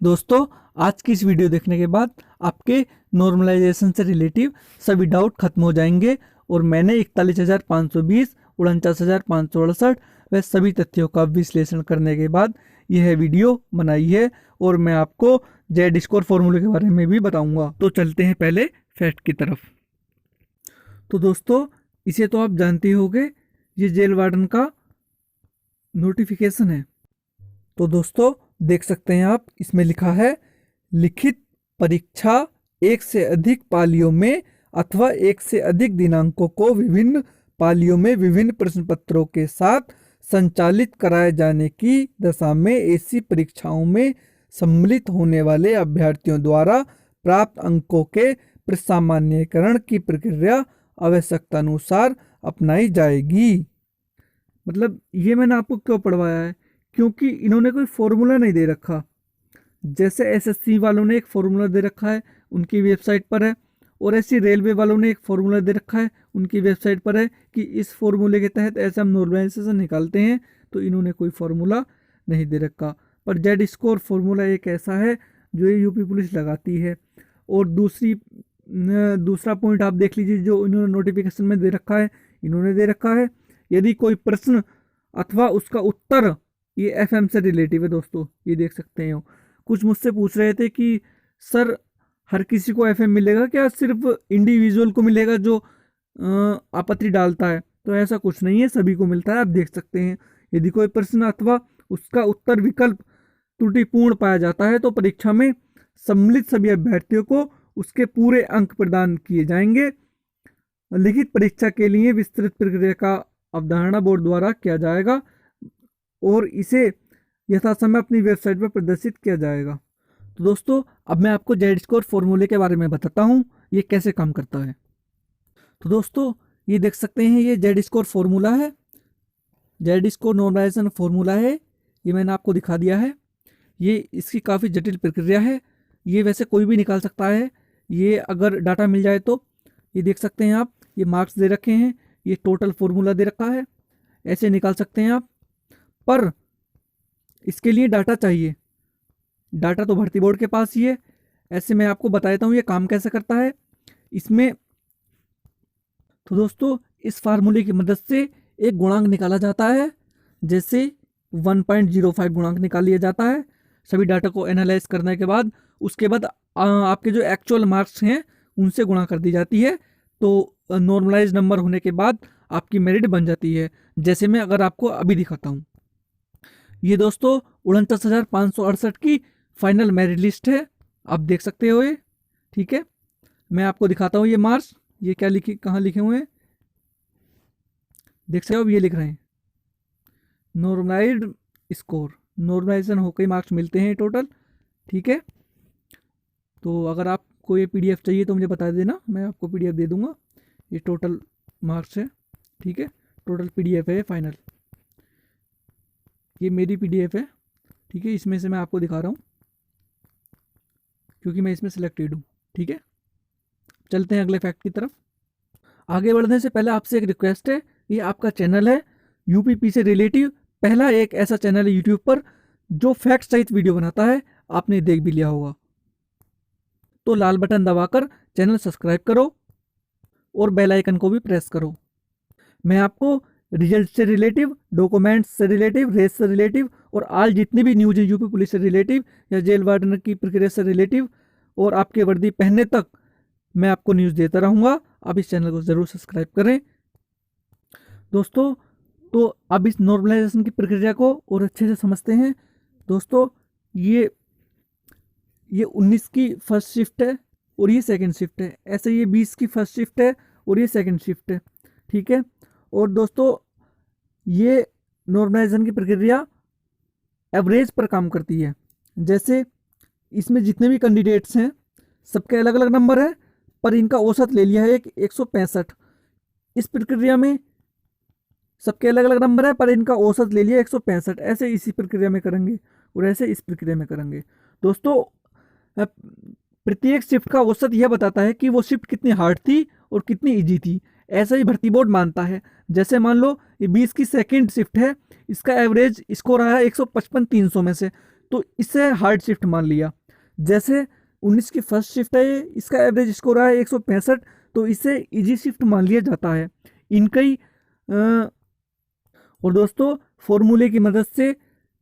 दोस्तों, आज की इस वीडियो देखने के बाद आपके नॉर्मलाइजेशन से रिलेटिव सभी डाउट खत्म हो जाएंगे और मैंने 41,520, 49,568 व सभी तथ्यों का विश्लेषण करने के बाद यह वीडियो बनाई है और मैं आपको जेड स्कोर फॉर्मूले के बारे में भी बताऊंगा। तो चलते हैं पहले फैक्ट की तरफ। तो दोस्तों, इसे तो आप जानते ही होंगे, ये जेल वार्डन का नोटिफिकेशन है। तो दोस्तों देख सकते हैं आप, इसमें लिखा है लिखित परीक्षा एक से अधिक पालियों में अथवा एक से अधिक दिनांकों को विभिन्न पालियों में विभिन्न प्रश्न पत्रों के साथ संचालित कराए जाने की दशा में ऐसी परीक्षाओं में सम्मिलित होने वाले अभ्यर्थियों द्वारा प्राप्त अंकों के प्रसामान्यकरण की प्रक्रिया आवश्यकता अनुसार अपनाई जाएगी। मतलब ये मैंने आपको क्यों पढ़वाया है, क्योंकि इन्होंने कोई फॉर्मूला नहीं दे रखा। जैसे एसएससी वालों ने एक फॉर्मूला दे रखा है, उनकी वेबसाइट पर है, और ऐसी रेलवे वालों ने एक फॉर्मूला दे रखा है, उनकी वेबसाइट पर है कि इस फॉर्मूले के तहत ऐसे हम नॉर्मलाइजेशन निकालते हैं। तो इन्होंने कोई फॉर्मूला नहीं दे रखा। पर जेड स्कोर फॉर्मूला एक ऐसा है जो ये यूपी पुलिस लगाती है। और दूसरा पॉइंट आप देख लीजिए, जो इन्होंने नोटिफिकेशन में दे रखा है, इन्होंने दे रखा है यदि कोई प्रश्न अथवा उसका उत्तर, ये एफएम से रिलेटिव है दोस्तों, ये देख सकते हैं। कुछ मुझसे पूछ रहे थे कि सर हर किसी को एफएम मिलेगा क्या, सिर्फ इंडिविजुअल को मिलेगा जो आपत्ति डालता है? तो ऐसा कुछ नहीं है, सभी को मिलता है। आप देख सकते हैं, यदि कोई प्रश्न अथवा उसका उत्तर विकल्प त्रुटिपूर्ण पाया जाता है तो परीक्षा में सम्मिलित सभी अभ्यर्थियों को उसके पूरे अंक प्रदान किए जाएंगे। लिखित परीक्षा के लिए विस्तृत प्रक्रिया का अवधारणा बोर्ड द्वारा किया जाएगा और इसे यथासमय अपनी वेबसाइट पर प्रदर्शित किया जाएगा। तो दोस्तों, अब मैं आपको जेड स्कोर फॉर्मूले के बारे में बताता हूँ, ये कैसे काम करता है। तो दोस्तों, ये देख सकते हैं, ये जेड स्कोर फॉर्मूला है, जेड स्कोर नॉर्मलाइजेशन फॉर्मूला है। ये मैंने आपको दिखा दिया है। ये इसकी काफ़ी जटिल प्रक्रिया है, ये वैसे कोई भी निकाल सकता है। ये अगर डाटा मिल जाए तो ये देख सकते हैं आप, ये मार्क्स दे रखे हैं, ये टोटल फॉर्मूला दे रखा है, ऐसे निकाल सकते हैं आप। पर इसके लिए डाटा चाहिए, डाटा तो भर्ती बोर्ड के पास ही है। ऐसे मैं आपको बता देता हूँ ये काम कैसे करता है इसमें। तो दोस्तों, इस फार्मूले की मदद से एक गुणांक निकाला जाता है, जैसे 1.05 गुणांक निकाल लिया जाता है सभी डाटा को एनालाइज करने के बाद। उसके बाद आपके जो एक्चुअल मार्क्स हैं उनसे गुणा कर दी जाती है, तो नॉर्मलाइज नंबर होने के बाद आपकी मेरिट बन जाती है। जैसे मैं अगर आपको अभी दिखाता हूँ, ये दोस्तों 49,568 की फाइनल मेरिट लिस्ट है, आप देख सकते हो ये। ठीक है, मैं आपको दिखाता हूँ ये मार्क्स, ये क्या लिखे, कहाँ लिखे हुए हैं, देख सकते हो अब ये लिख रहे हैं नॉर्मलाइज्ड स्कोर। नॉर्मलाइजेशन होकर ही मार्क्स मिलते हैं टोटल। ठीक है, तो अगर आपको ये पीडीएफ चाहिए तो मुझे बता देना, मैं आपको पीडीएफ दे दूंगा। ये टोटल मार्क्स है, ठीक है, टोटल पीडीएफ है फाइनल। ये मेरी पीडीएफ है, ठीक है, इसमें से मैं आपको दिखा रहा हूँ क्योंकि मैं इसमें सिलेक्टेड हूँ। ठीक है, चलते हैं अगले फैक्ट की तरफ। आगे बढ़ने से पहले आपसे एक रिक्वेस्ट है, ये आपका चैनल है यूपीपी से रिलेटिव, पहला एक ऐसा चैनल है यूट्यूब पर जो फैक्ट सहित वीडियो बनाता है, आपने देख भी लिया होगा। तो लाल बटन दबाकर चैनल सब्सक्राइब करो और बेल आइकन को भी प्रेस करो। मैं आपको रिजल्ट से रिलेटिव, डॉक्यूमेंट्स से रिलेटिव, रेस से रिलेटिव और आज जितनी भी न्यूज है यूपी पुलिस से रिलेटिव या जेल वार्डन की प्रक्रिया से रिलेटिव और आपके वर्दी पहनने तक मैं आपको न्यूज़ देता रहूँगा। आप इस चैनल को ज़रूर सब्सक्राइब करें दोस्तों। तो अब इस नॉर्मलाइजेशन की प्रक्रिया को और अच्छे से समझते हैं। दोस्तों, ये 19 की फर्स्ट शिफ्ट है और ये सेकंड शिफ्ट है, ऐसे ये 20 की फर्स्ट शिफ्ट है और ये सेकंड शिफ्ट है। ठीक है, और दोस्तों ये नॉर्मलाइजेशन की प्रक्रिया एवरेज पर काम करती है। जैसे इसमें जितने भी कैंडिडेट्स हैं सबके अलग अलग नंबर है, पर इनका औसत ले लिया है 165। इस प्रक्रिया में सबके अलग अलग नंबर है पर इनका औसत ले लिया 165। ऐसे इसी प्रक्रिया में करेंगे और ऐसे इस प्रक्रिया में करेंगे। दोस्तों, प्रत्येक शिफ्ट का औसत यह बताता है कि वो शिफ्ट कितनी हार्ड थी और कितनी इजी थी, ऐसा ही भर्ती बोर्ड मानता है। जैसे मान लो ये 20 की सेकंड शिफ्ट है, इसका एवरेज स्कोर आया 155 300 में से, तो इसे हार्ड शिफ्ट मान लिया। जैसे 19 की फर्स्ट शिफ्ट है ये, इसका एवरेज स्कोर आया 165, तो इसे इजी शिफ्ट मान लिया जाता है। इनका ही और दोस्तों फॉर्मूले की मदद से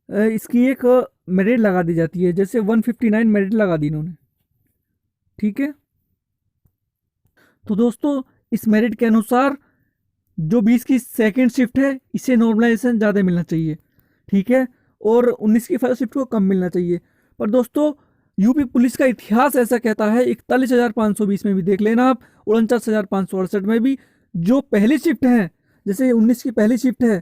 इसकी एक मेरिट लगा दी जाती है। जैसे 159 मेरिट लगा दी इन्होंने, ठीक है। तो दोस्तों इस मेरिट के अनुसार जो 20 की सेकंड शिफ्ट है इसे नॉर्मलाइजेशन ज़्यादा मिलना चाहिए, ठीक है, और 19 की फर्स्ट शिफ्ट को कम मिलना चाहिए। पर दोस्तों यूपी पुलिस का इतिहास ऐसा कहता है, 41,520 में भी देख लेना आप, 49,568 में भी, जो पहली शिफ्ट है, जैसे 19 की पहली शिफ्ट है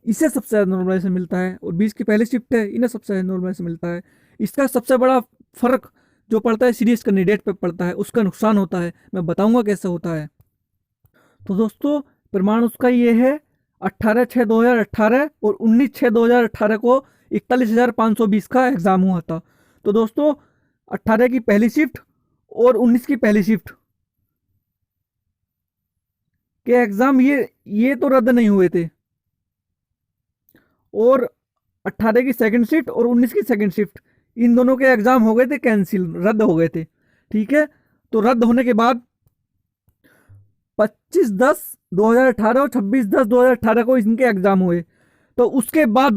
इसे सबसे ज़्यादा नॉर्मलाइजेशन मिलता है, और 20 की पहली शिफ्ट है इन्हें सबसे ज़्यादा नॉर्मलाइजेशन मिलता है। इसका सबसे बड़ा फर्क जो पड़ता है सीरियस कैंडिडेट पे पड़ता है, उसका नुकसान होता है। मैं बताऊंगा कैसे होता है। तो दोस्तों प्रमाण उसका ये है, 18/6/2018 और 19/6/2018 को 41,520 का एग्ज़ाम हुआ था। तो दोस्तों 18 की पहली शिफ्ट और 19 की पहली शिफ्ट के एग्ज़ाम ये तो रद्द नहीं हुए थे, और 18 की सेकंड शिफ्ट और 19 की सेकंड शिफ्ट इन दोनों के एग्ज़ाम हो गए थे कैंसिल, रद्द हो गए थे, ठीक है। तो रद्द होने के बाद 25/10/2018 और 26/10/2018 को इनके एग्ज़ाम हुए। तो उसके बाद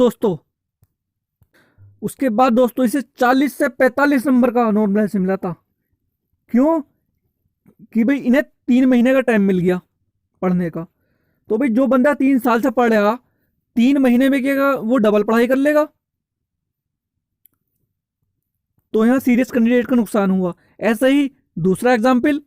दोस्तों इसे 40 से 45 नंबर का नॉर्मलाइजेशन मिला था। क्यों? कि भाई इन्हें 3 महीने का टाइम मिल गया पढ़ने का। तो भाई जो बंदा 3 साल से पढ़ रहा, 3 महीने में क्या वो डबल पढ़ाई कर लेगा, तो यहाँ सीरियस कैंडिडेट का नुकसान हुआ। ऐसे ही दूसरा एग्जाम्पल,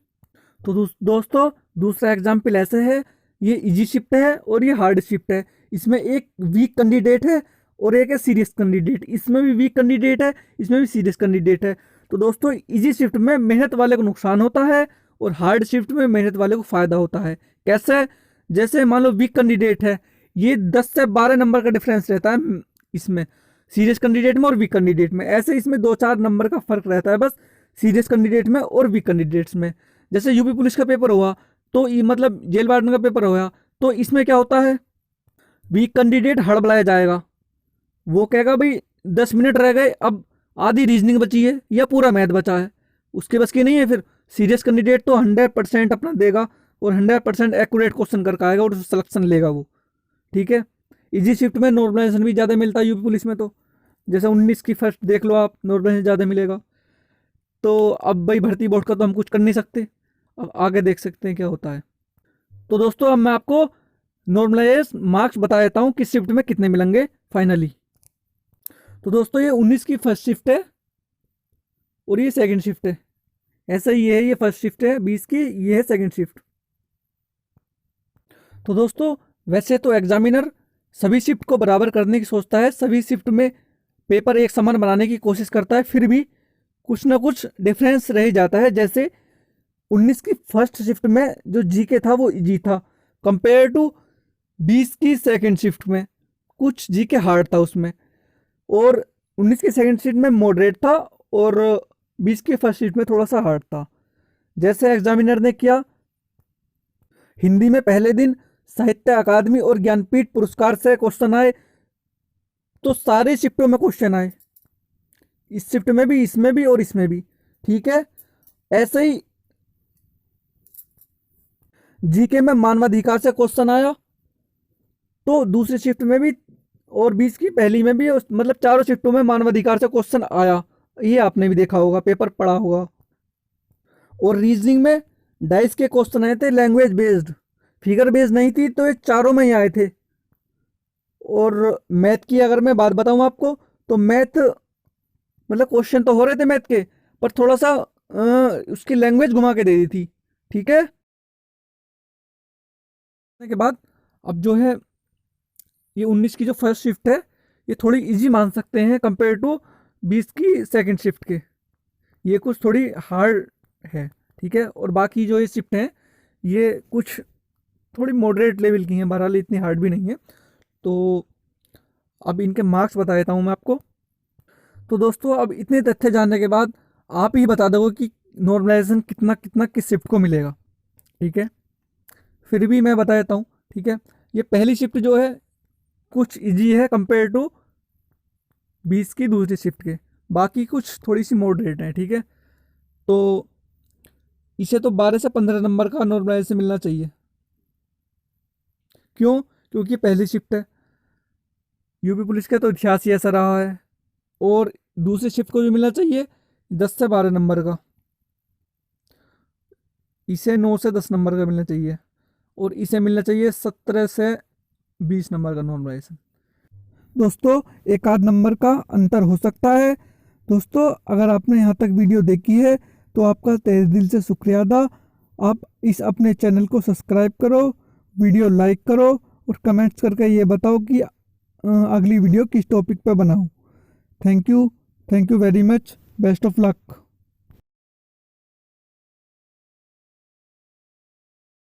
तो दोस्तों दूसरा एग्जाम्पल ऐसे है, ये इजी शिफ्ट है और ये हार्ड शिफ्ट है। इसमें एक वीक कैंडिडेट है और एक है सीरियस कैंडिडेट। इसमें भी वीक कैंडिडेट है, इसमें भी सीरियस कैंडिडेट है। तो दोस्तों इजी शिफ्ट में मेहनत वाले को नुकसान होता है और हार्ड शिफ्ट में मेहनत वाले को फ़ायदा होता है। कैसे? जैसे मान लो वीक कैंडिडेट है, ये 10 से 12 नंबर का डिफरेंस रहता है इसमें, सीरियस कैंडिडेट में और वीक कैंडिडेट में। ऐसे इसमें 2-4 नंबर का फर्क रहता है बस, सीरियस कैंडिडेट में और वीक कैंडिडेट्स में। जैसे यूपी पुलिस का पेपर हुआ, तो मतलब जेल वार्डन का पेपर हुआ, तो इसमें क्या होता है, वीक कैंडिडेट हड़बड़ाया जाएगा। वो कहेगा भाई 10 मिनट रह गए, अब आधी रीजनिंग बची है या पूरा मैथ बचा है, उसके बस की नहीं है। फिर सीरियस कैंडिडेट तो 100% अपना देगा और 100% एक्यूरेट क्वेश्चन करके आएगा और सिलेक्शन लेगा वो, ठीक है। इजी शिफ्ट में नॉर्मलाइजेशन भी ज़्यादा मिलता है यूपी पुलिस में। तो जैसे 19 की फर्स्ट देख लो आप, नॉर्मलाइजेशन ज़्यादा मिलेगा। तो अब भाई भर्ती बोर्ड का तो हम कुछ कर नहीं सकते, अब आगे देख सकते हैं क्या होता है। तो दोस्तों अब मैं आपको नॉर्मलाइज मार्क्स बता देता हूँ किस शिफ्ट में कितने मिलेंगे फाइनली। तो दोस्तों ये 19 की फर्स्ट शिफ्ट है और ये सेकंड शिफ्ट है। ऐसा ही है, ये फर्स्ट शिफ्ट है 20 की, ये है सेकंड शिफ्ट। तो दोस्तों वैसे तो एग्जामिनर सभी शिफ्ट को बराबर करने की सोचता है, सभी शिफ्ट में पेपर एक समान बनाने की कोशिश करता है, फिर भी कुछ ना कुछ डिफरेंस रह जाता है। जैसे 19 की फर्स्ट शिफ्ट में जो जीके था वो इजी था, कंपेयर टू 20 की सेकंड शिफ्ट में कुछ जीके हार्ड था उसमें, और 19 की सेकंड शिफ्ट में मॉडरेट था और 20 की फर्स्ट शिफ्ट में थोड़ा सा हार्ड था। जैसे एग्जामिनर ने किया, हिंदी में पहले दिन साहित्य अकादमी और ज्ञानपीठ पुरस्कार से क्वेश्चन आए, तो सारे शिफ्टों में क्वेश्चन आए, इस शिफ्ट में भी, इसमें भी और इसमें भी, ठीक है। ऐसे ही जीके में मानवाधिकार से क्वेश्चन आया, तो दूसरी शिफ्ट में भी और 20 की पहली में भी, मतलब चारों शिफ्टों में मानवाधिकार से क्वेश्चन आया। ये आपने भी देखा होगा, पेपर पढ़ा होगा। और रीजनिंग में डाइस के क्वेश्चन आए थे, लैंग्वेज बेस्ड, फिगर बेस्ड नहीं थी, तो ये चारों में ही आए थे। और मैथ की अगर मैं बात बताऊं आपको, तो मैथ मतलब क्वेश्चन तो हो रहे थे मैथ के, पर थोड़ा सा उसकी लैंग्वेज घुमा के दे दी थी, ठीक है। के बाद अब जो है ये 19 की जो फर्स्ट शिफ्ट है ये थोड़ी इजी मान सकते हैं कंपेयर टू 20 की सेकंड शिफ्ट के, ये कुछ थोड़ी हार्ड है, ठीक है। और बाकी जो ये शिफ्ट हैं ये कुछ थोड़ी मॉडरेट लेवल की हैं, बहरहाल इतनी हार्ड भी नहीं है। तो अब इनके मार्क्स बता देता हूँ मैं आपको। तो दोस्तों अब इतने तथ्य जानने के बाद आप ही बता दो कि नॉर्मलाइजेशन कितना कितना किस शिफ्ट को मिलेगा, ठीक है। फिर भी मैं बता देता हूँ, ठीक है। ये पहली शिफ्ट जो है कुछ इजी है कंपेयर टू 20 की दूसरी शिफ्ट के, बाकी कुछ थोड़ी सी मॉडरेट है, ठीक है। तो इसे तो 12 से 15 नंबर का नॉर्मलाइजेशन मिलना चाहिए। क्यों? क्योंकि पहली शिफ्ट है, यूपी पुलिस का तो इतिहास ही ऐसा रहा है। और दूसरी शिफ्ट को भी मिलना चाहिए 10 से 12 नंबर का, इसे 9 से 10 नंबर का मिलना चाहिए, और इसे मिलना चाहिए 17 से 20 नंबर का नॉर्मलाइजेशन। दोस्तों एक आध नंबर का अंतर हो सकता है। दोस्तों अगर आपने यहाँ तक वीडियो देखी है तो आपका तहे दिल से शुक्रिया अदा। आप इस अपने चैनल को सब्सक्राइब करो, वीडियो लाइक करो, और कमेंट्स करके ये बताओ कि अगली वीडियो किस टॉपिक पर बनाऊँ। Thank you very much, best of luck.